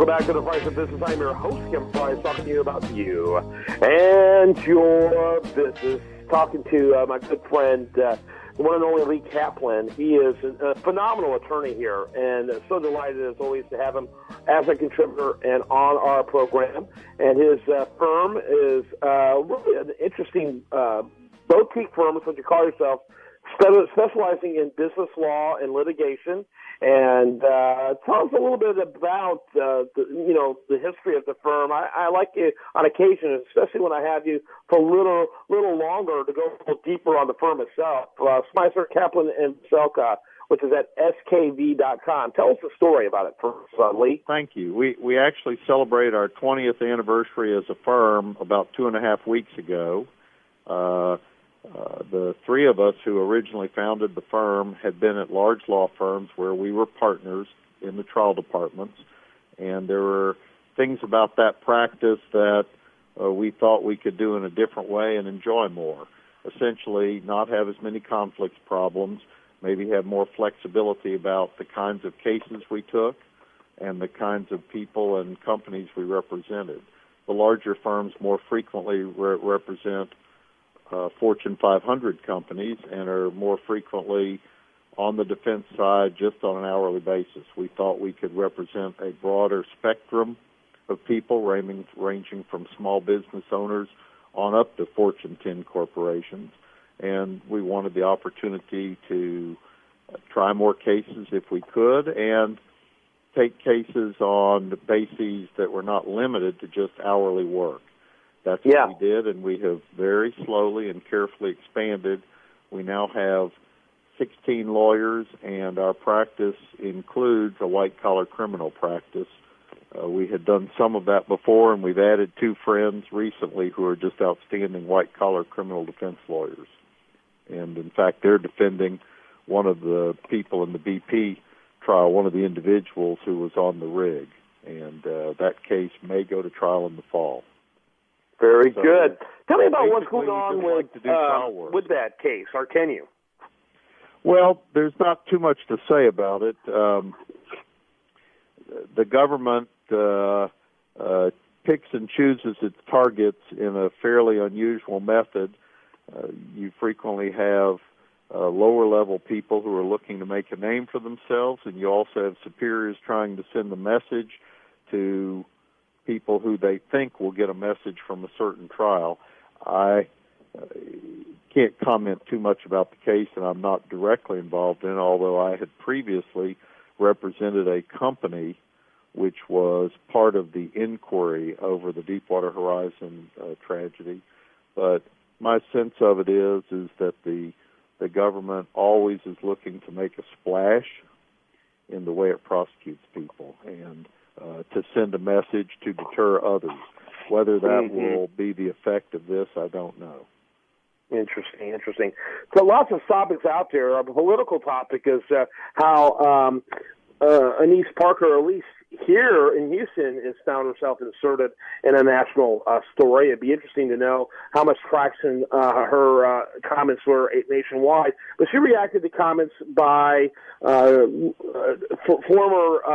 Welcome back to The Price of Business. I'm your host, Kim Price, talking to you about you and your business. Talking to my good friend, the one and only Lee Kaplan. He is a phenomenal attorney here, and so delighted as always to have him as a contributor and on our program. And his firm is really an interesting boutique firm, is what you call yourself, specializing in business law and litigation. And tell us a little bit about the history of the firm. I like you on occasion, especially when I have you for a little longer, to go a little deeper on the firm itself. Spicer, Kaplan, and Selka, which is at skv.com. Tell us the story about it first, Lee. Thank you. We actually celebrated our 20th anniversary as a firm about 2.5 weeks ago. The three of us who originally founded the firm had been at large law firms where we were partners in the trial departments, and there were things about that practice that we thought we could do in a different way and enjoy more. Essentially, not have as many conflicts problems, maybe have more flexibility about the kinds of cases we took and the kinds of people and companies we represented. The larger firms more frequently represent Fortune 500 companies and are more frequently on the defense side just on an hourly basis. We thought we could represent a broader spectrum of people ranging from small business owners on up to Fortune 10 corporations, and we wanted the opportunity to try more cases if we could and take cases on bases that were not limited to just hourly work. That's what we did, and we have very slowly and carefully expanded. We now have 16 lawyers, and our practice includes a white-collar criminal practice. We had done some of that before, and we've added 2 friends recently who are just outstanding white-collar criminal defense lawyers. And, in fact, they're defending one of the people in the BP trial, one of the individuals who was on the rig. And that case may go to trial in the fall. Very good. Tell me about what's going on with that case, or can you? Well, there's not too much to say about it. The government picks and chooses its targets in a fairly unusual method. You frequently have lower-level people who are looking to make a name for themselves, and you also have superiors trying to send a message to people who they think will get a message from a certain trial. I can't comment too much about the case, and I'm not directly involved in it, although I had previously represented a company which was part of the inquiry over the Deepwater Horizon tragedy. But my sense of it is that the government always is looking to make a splash in the way it prosecutes people and to send a message to deter others. Whether that will be the effect of this, I don't know. Interesting. So lots of topics out there. A political topic is how Anise Parker, at least here in Houston, has found herself inserted in a national story. It'd be interesting to know how much traction her comments were nationwide. But she reacted to comments by former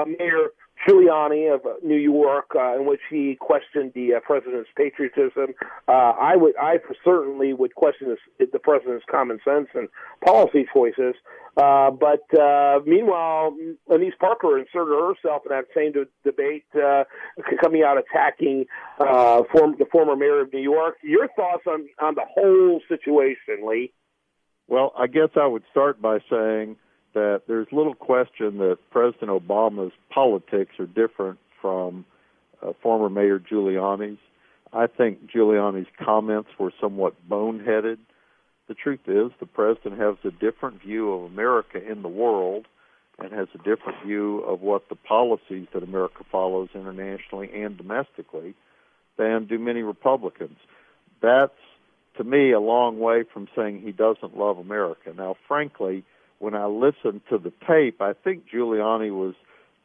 Mayor Giuliani of New York, in which he questioned the president's patriotism. I certainly would question the president's common sense and policy choices. But meanwhile, Anise Parker inserted herself in that same debate, coming out attacking the former mayor of New York. Your thoughts on the whole situation, Lee? Well, I guess I would start by saying that there's little question that President Obama's politics are different from former Mayor Giuliani's. I think Giuliani's comments were somewhat boneheaded. The truth is the president has a different view of America in the world and has a different view of what the policies that America follows internationally and domestically than do many Republicans. That's, to me, a long way from saying he doesn't love America. Now, frankly, when I listened to the tape, I think Giuliani was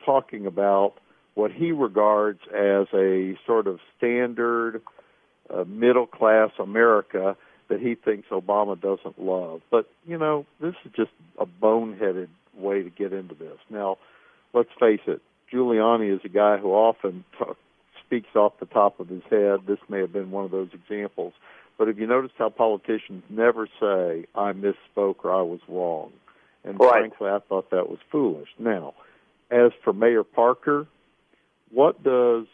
talking about what he regards as a sort of standard middle-class America that he thinks Obama doesn't love. But, this is just a boneheaded way to get into this. Now, let's face it, Giuliani is a guy who often speaks off the top of his head. This may have been one of those examples. But have you noticed how politicians never say, I misspoke or I was wrong? And frankly, I thought that was foolish. Now, as for Mayor Parker, what does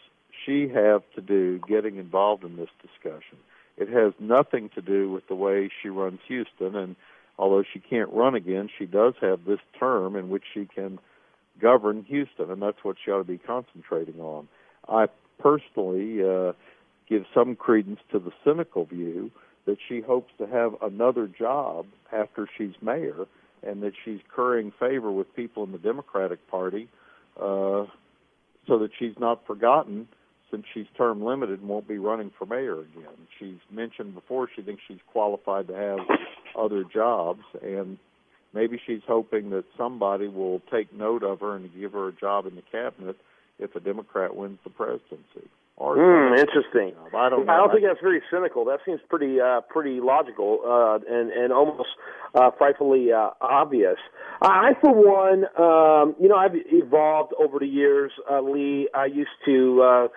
she have to do getting involved in this discussion? It has nothing to do with the way she runs Houston, and although she can't run again, she does have this term in which she can govern Houston, and that's what she ought to be concentrating on. I personally give some credence to the cynical view that she hopes to have another job after she's mayor, and that she's currying favor with people in the Democratic Party so that she's not forgotten since she's term limited and won't be running for mayor again. She's mentioned before she thinks she's qualified to have other jobs, and maybe she's hoping that somebody will take note of her and give her a job in the cabinet if a Democrat wins the presidency. Interesting. I don't know. I don't think that's very cynical. That seems pretty logical and almost frightfully obvious. I, for one, I've evolved over the years, Lee. I used to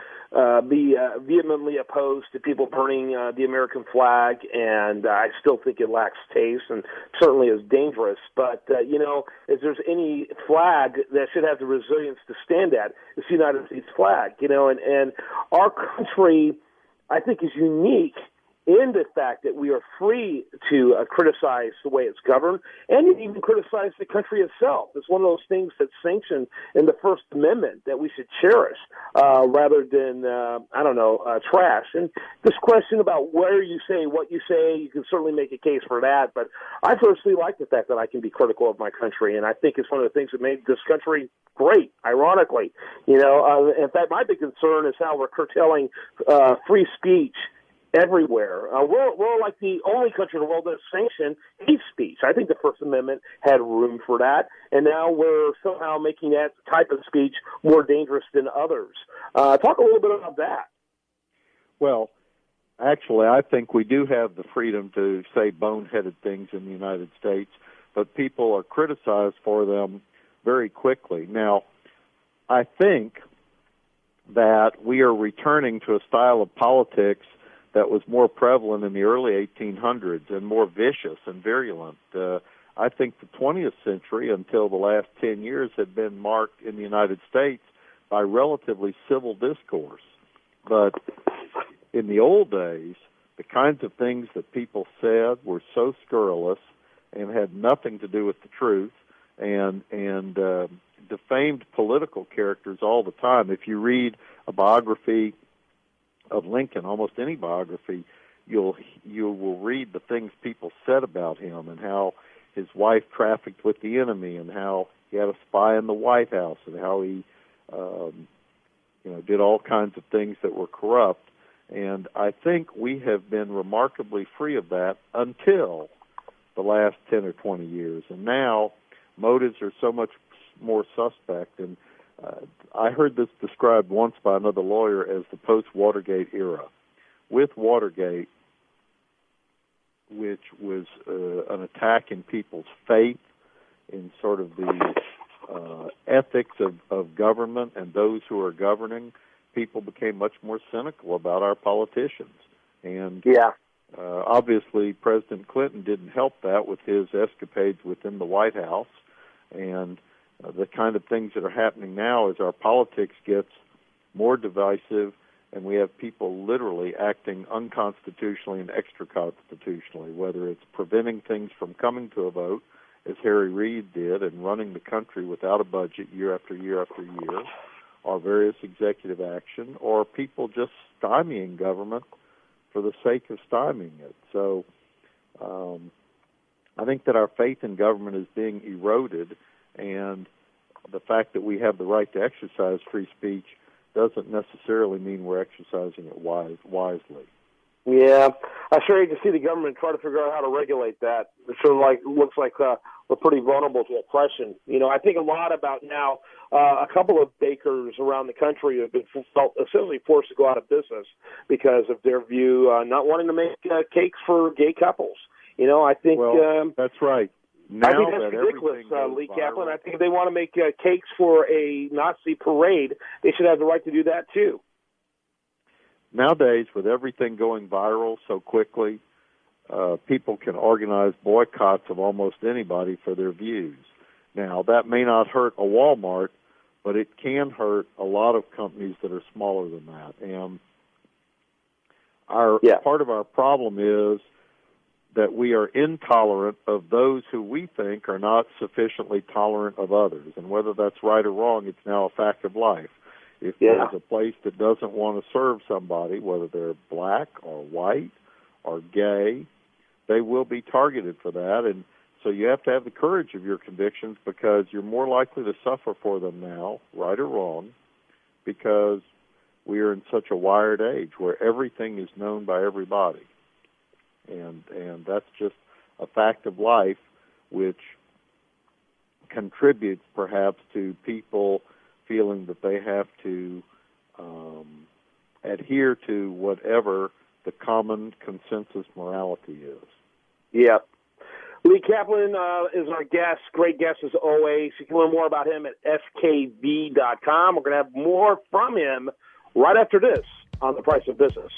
be vehemently opposed to people burning the American flag, and I still think it lacks taste and certainly is dangerous. But, if there's any flag that should have the resilience to stand at, it's the United States flag, and our country, I think, is unique in the fact that we are free to criticize the way it's governed and even criticize the country itself. It's one of those things that's sanctioned in the First Amendment that we should cherish rather than, trash. And this question about where you say what you say, you can certainly make a case for that. But I personally like the fact that I can be critical of my country, and I think it's one of the things that made this country great, ironically. In fact, my big concern is how we're curtailing free speech everywhere. We're like the only country in the world that sanctioned hate speech. I think the First Amendment had room for that, and now we're somehow making that type of speech more dangerous than others. Talk a little bit about that. Well, actually, I think we do have the freedom to say boneheaded things in the United States, but people are criticized for them very quickly. Now, I think that we are returning to a style of politics that was more prevalent in the early 1800s and more vicious and virulent. I think the 20th century, until the last 10 years, had been marked in the United States by relatively civil discourse. But in the old days, the kinds of things that people said were so scurrilous and had nothing to do with the truth and defamed political characters all the time. If you read a biography of Lincoln, almost any biography, you will read the things people said about him and how his wife trafficked with the enemy and how he had a spy in the White House and how he did all kinds of things that were corrupt. And I think we have been remarkably free of that until the last 10 or 20 years. And now motives are so much more suspect. And I heard this described once by another lawyer as the post-Watergate era. With Watergate, which was an attack in people's faith, in sort of the ethics of government and those who are governing, people became much more cynical about our politicians. And obviously President Clinton didn't help that with his escapades within the White House. And the kind of things that are happening now as our politics gets more divisive and we have people literally acting unconstitutionally and extra-constitutionally, whether it's preventing things from coming to a vote, as Harry Reid did, and running the country without a budget year after year after year, or various executive action, or people just stymieing government for the sake of stymieing it. So I think that our faith in government is being eroded, and the fact that we have the right to exercise free speech doesn't necessarily mean we're exercising it wisely. Yeah, I sure hate to see the government try to figure out how to regulate that. It sort of looks like we're pretty vulnerable to oppression. I think a lot about now. A couple of bakers around the country have been essentially forced to go out of business because of their view not wanting to make cakes for gay couples. I think that's right. Now I think that that's ridiculous, everything goes Lee viral, Kaplan. I think if they want to make cakes for a Nazi parade, they should have the right to do that too. nowadays, with everything going viral so quickly, people can organize boycotts of almost anybody for their views. Now, that may not hurt a Walmart, but it can hurt a lot of companies that are smaller than that. And part of our problem is that we are intolerant of those who we think are not sufficiently tolerant of others. And whether that's right or wrong, it's now a fact of life. If there's a place that doesn't want to serve somebody, whether they're black or white or gay, they will be targeted for that. And so you have to have the courage of your convictions, because you're more likely to suffer for them now, right or wrong, because we are in such a wired age where everything is known by everybody. And that's just a fact of life, which contributes perhaps to people feeling that they have to adhere to whatever the common consensus morality is. Yeah. Lee Kaplan is our guest. Great guest as always. You can learn more about him at skv.com. We're going to have more from him right after this on The Price of Business.